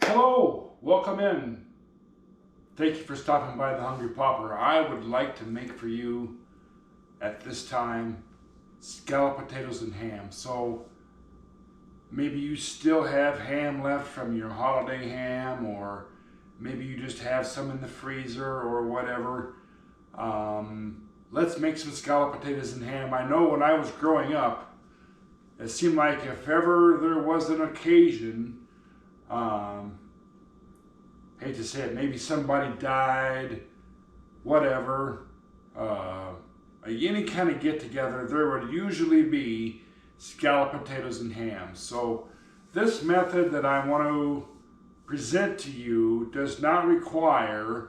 Hello, welcome in. Thank you for stopping by the Hungry Pauper. I would like to make for you at this time scalloped potatoes and ham. So maybe you still have ham left from your holiday ham, or maybe you just have some in the freezer or whatever. Let's make some scalloped potatoes and ham. I know when I was growing up, it seemed like if ever there was an occasion, hate to say it, maybe somebody died, whatever, any kind of get together, there would usually be scalloped potatoes and ham. So this method that I want to present to you does not require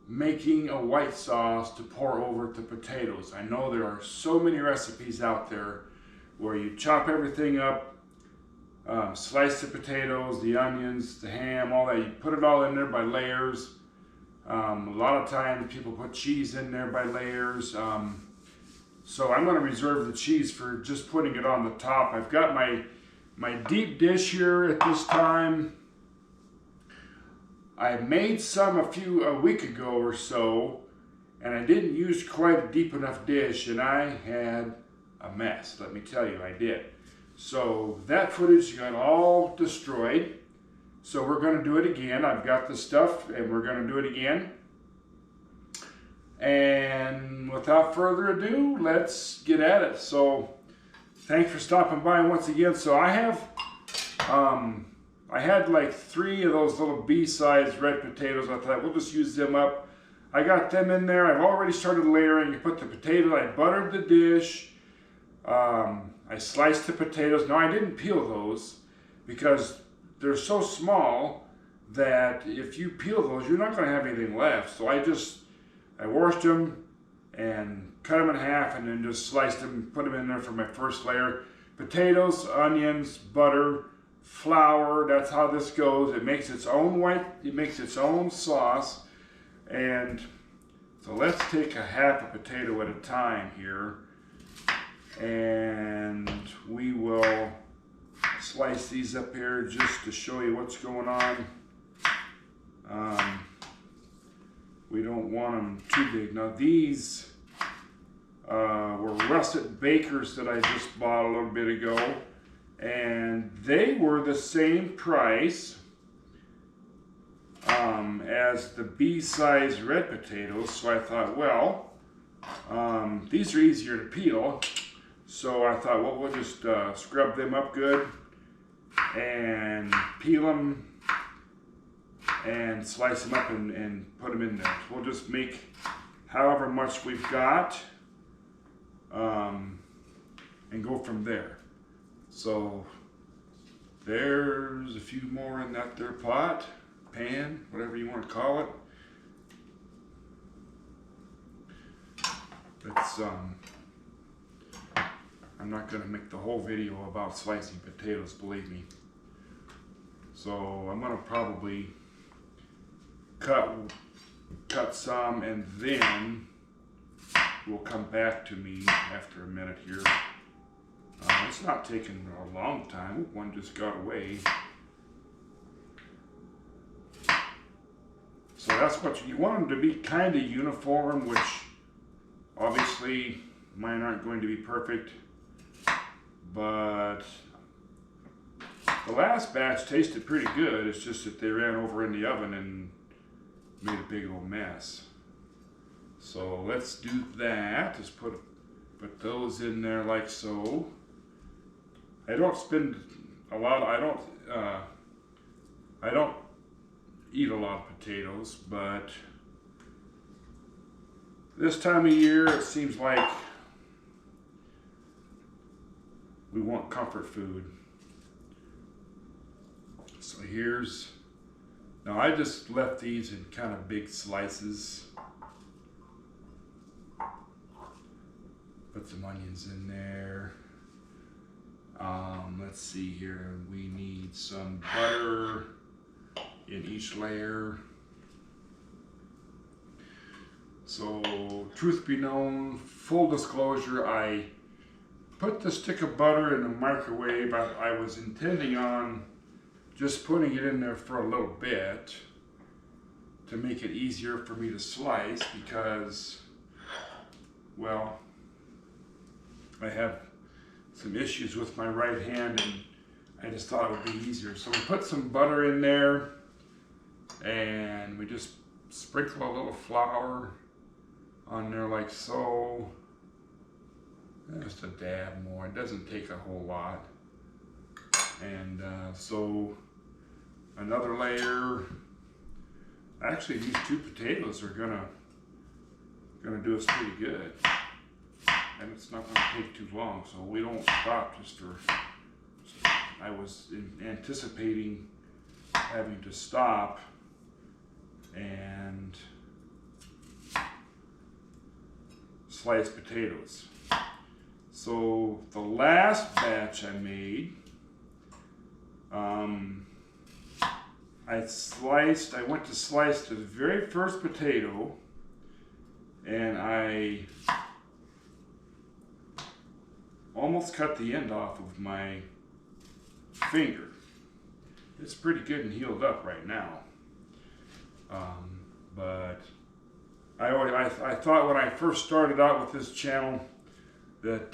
making a white sauce to pour over the potatoes. I know there are so many recipes out there where you chop everything up, slice the potatoes, the onions, the ham, all that. You put it all in there by layers. A lot of times people put cheese in there by layers. So I'm going to reserve the cheese for just putting it on the top. I've got my deep dish here at this time. I made some a week ago or so, and I didn't use quite a deep enough dish, and I had a mess. Let me tell you, I did. So that footage got all destroyed. So we're going to do it again. I've got the stuff and we're going to do it again. And without further ado, let's get at it. So thanks for stopping by once again. So I had like 3 of those little B-sized red potatoes. I thought we'll just use them up. I got them in there. I've already started layering. You put the potatoes, I buttered the dish. I sliced the potatoes. Now I didn't peel those because they're so small that if you peel those, you're not going to have anything left. So I washed them and cut them in half and then just sliced them, put them in there for my first layer. Potatoes, onions, butter, flour, that's how this goes. It makes its own sauce. And so let's take a half a potato at a time here. And we will slice these up here just to show you what's going on. We don't want them too big. Now these were russet bakers that I just bought a little bit ago, and they were the same price as the B-size red potatoes. So I thought, well, these are easier to peel. So I thought, well, we'll just scrub them up good and peel them and slice them up and put them in there. So we'll just make however much we've got and go from there. So there's a few more in that there pot, pan, whatever you want to call it. It's I'm not going to make the whole video about slicing potatoes, believe me. So I'm going to probably cut some, and then we'll come back to me after a minute here. It's not taking a long time. One just got away. So that's what you want them to be, kind of uniform, which obviously mine aren't going to be perfect. But the last batch tasted pretty good. It's just that they ran over in the oven and made a big old mess. So let's do that. Just put those in there like so. I don't spend a lot. I don't eat a lot of potatoes, but this time of year it seems like we want comfort food. So now I just left these in kind of big slices. Put some onions in there. Let's see here, we need some butter in each layer. So truth be known, full disclosure, I put the stick of butter in the microwave. I was intending on just putting it in there for a little bit to make it easier for me to slice because, well, I have some issues with my right hand and I just thought it would be easier. So we put some butter in there and we just sprinkle a little flour on there like so. Just a dab more. It doesn't take a whole lot. And so another layer. Actually, these 2 potatoes are gonna do us pretty good, and it's not gonna take too long. So we don't stop just for. I was anticipating having to stop and slice potatoes. So the last batch I made, I went to slice the very first potato and I almost cut the end off of my finger. It's pretty good and healed up right now. But I thought when I first started out with this channel that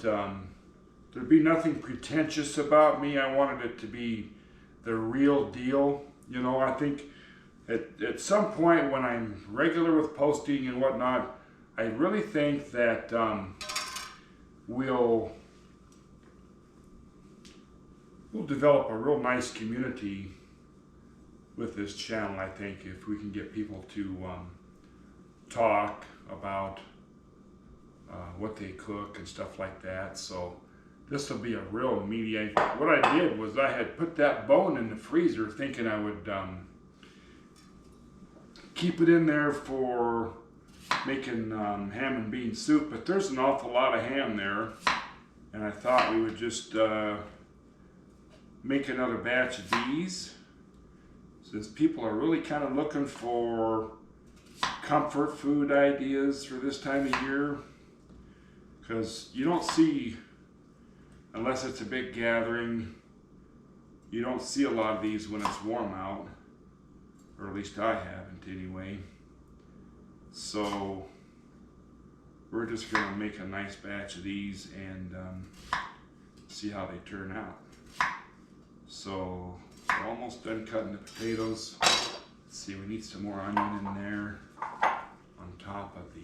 there'd be nothing pretentious about me. I wanted it to be the real deal. You know, I think at some point when I'm regular with posting and whatnot, I really think that we'll develop a real nice community with this channel. I think if we can get people to talk about what they cook and stuff like that. So this will be a real meaty. What I did was I had put that bone in the freezer thinking I would keep it in there for making ham and bean soup, but there's an awful lot of ham there, and I thought we would just make another batch of these since people are really kind of looking for comfort food ideas for this time of year, because you don't see, unless it's a big gathering, you don't see a lot of these when it's warm out, or at least I haven't anyway. So we're just going to make a nice batch of these and see how they turn out. So we're almost done cutting the potatoes. Let's see, we need some more onion in there on top of the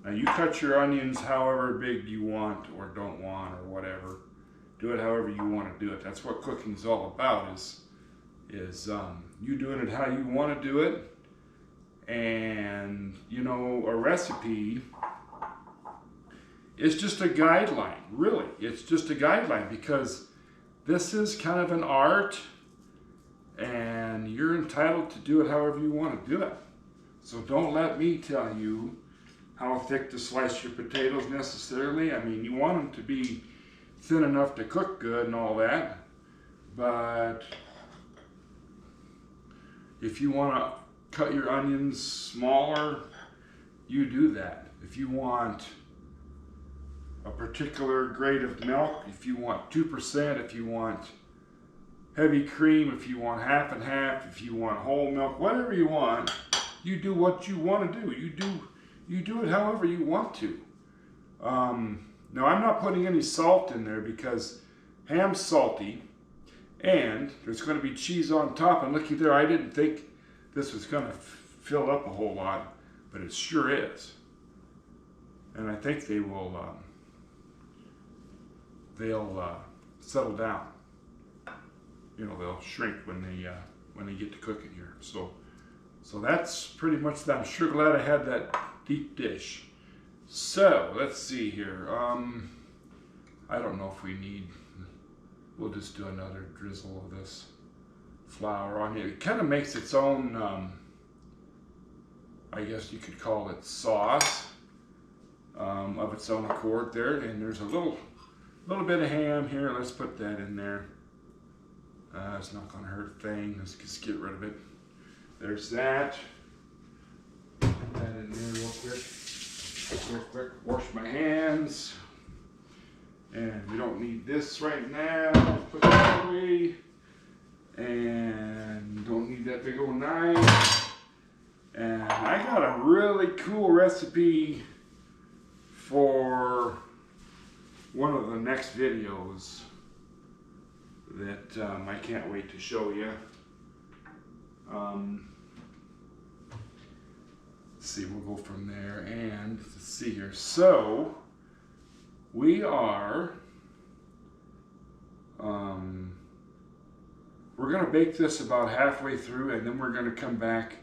now you cut your onions however big you want or don't want or whatever. Do it however you want to do it. That's what cooking is all about, is you doing it how you want to do it. And you know, a recipe is just a guideline, really. It's just a guideline because this is kind of an art and you're entitled to do it however you want to do it. So don't let me tell you how thick to slice your potatoes necessarily. I mean, you want them to be thin enough to cook good and all that, but if you want to cut your onions smaller, you do that. If you want a particular grade of milk, if you want 2%, if you want heavy cream, if you want half and half, if you want whole milk, whatever you want, you do what you want to do. You do it however you want to. Now I'm not putting any salt in there because ham's salty and there's going to be cheese on top, and looky there, I didn't think this was going to fill up a whole lot, but it sure is. And I think they will they'll settle down. You know, they'll shrink when they get to cooking here. So that's pretty much that. I'm sure glad I had that deep dish. So let's see here. I don't know if we need. We'll just do another drizzle of this flour on here. It kind of makes its own. I guess you could call it sauce of its own accord there. And there's a little bit of ham here. Let's put that in there. It's not going to hurt a thing. Let's just get rid of it. There's that. Put that in there real quick. Wash my hands. And we don't need this right now. Put that away. And don't need that big old knife. And I got a really cool recipe for one of the next videos that I can't wait to show you. Let's see, we'll go from there. And let's see here. So we are we're going to bake this about halfway through, and then we're going to come back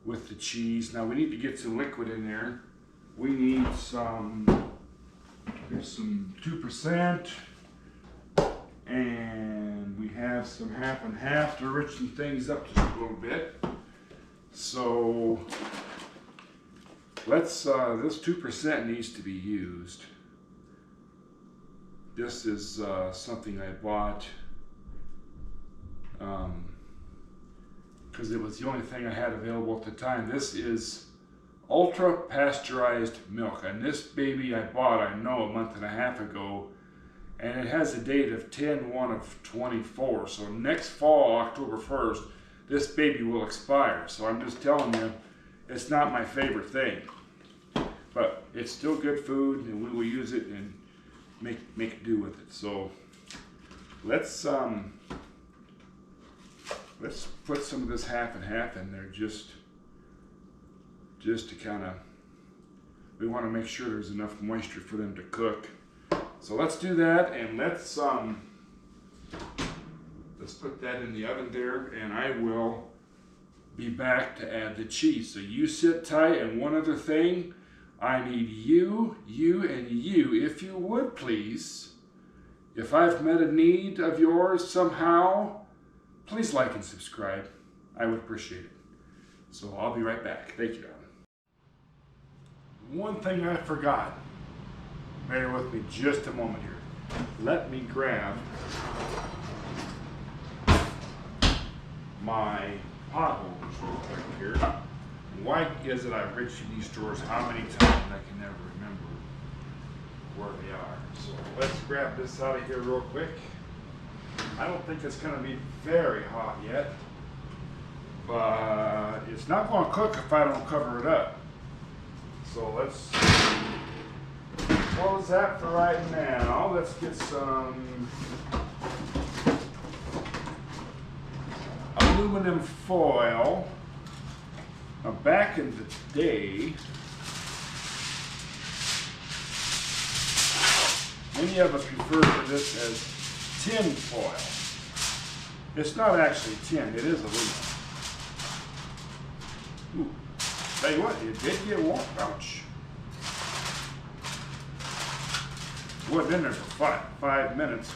with the cheese. Now we need to get some liquid in there. We need here's some 2%, and we have some half and half to richen things up just a little bit. So let's, this 2% needs to be used. This is something I bought because it was the only thing I had available at the time. This is ultra pasteurized milk, and this baby I bought, I know, a month and a half ago, and it has a date of 10/1/24. So next fall, October 1st, this baby will expire. So I'm just telling you, it's not my favorite thing, but it's still good food, and we will use it and make do with it. So let's put some of this half and half in there, just to kind of, we want to make sure there's enough moisture for them to cook. So let's do that, and let's put that in the oven there, and I will be back to add the cheese. So you sit tight. And one other thing, I need you, and you, if you would please, if I've met a need of yours somehow, please like and subscribe. I would appreciate it. So I'll be right back. Thank you, darling. One thing I forgot. Bear with me just a moment here. Let me grab my pot holders real quick here. Why is it I've reached in these drawers how many times I can never remember where they are. So let's grab this out of here real quick. I don't think it's going to be very hot yet, but it's not going to cook if I don't cover it up. So let's close that for right now. Let's get some aluminum foil. Now back in the day, many of us refer to this as tin foil. It's not actually tin, it is aluminum. Ooh, tell you what, it did get warm. Ouch. It wasn't in there for 5 minutes.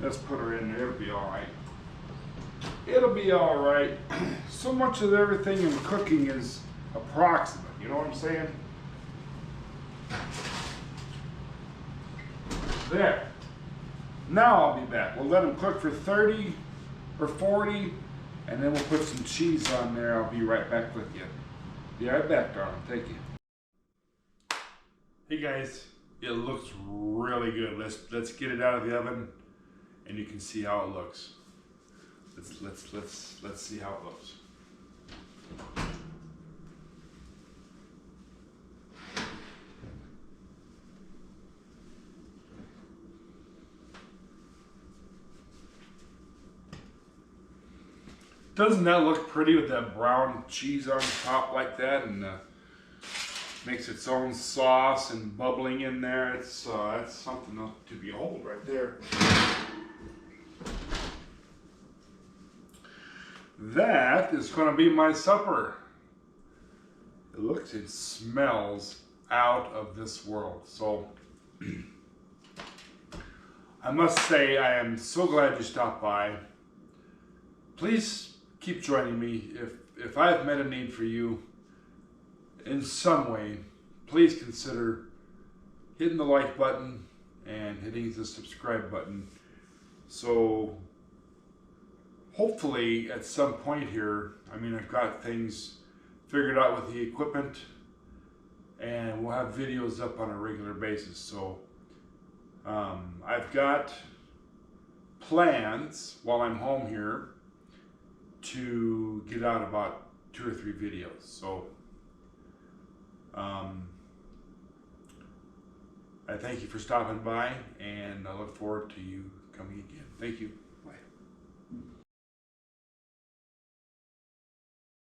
Let's put her in there, it'll be all right. It'll be all right. So much of everything in cooking is approximate, you know what I'm saying? There. Now I'll be back. We'll let them cook for 30 or 40, and then we'll put some cheese on there. I'll be right back with you. Be right back, darling. Thank you. Hey guys, it looks really good. Let's get it out of the oven, and you can see how it looks. Let's see how it looks. Doesn't that look pretty with that brown cheese on top like that, and makes its own sauce and bubbling in there? It's that's something to behold right there. That is going to be my supper. It looks and smells out of this world. So I must say I am so glad you stopped by. Please keep joining me. If I've met a need for you, in some way, please consider hitting the like button and hitting the subscribe button. So hopefully at some point here, I mean, I've got things figured out with the equipment, and we'll have videos up on a regular basis. So I've got plans while I'm home here to get out about 2 or 3 videos. So I thank you for stopping by, and I look forward to you coming again. Thank you.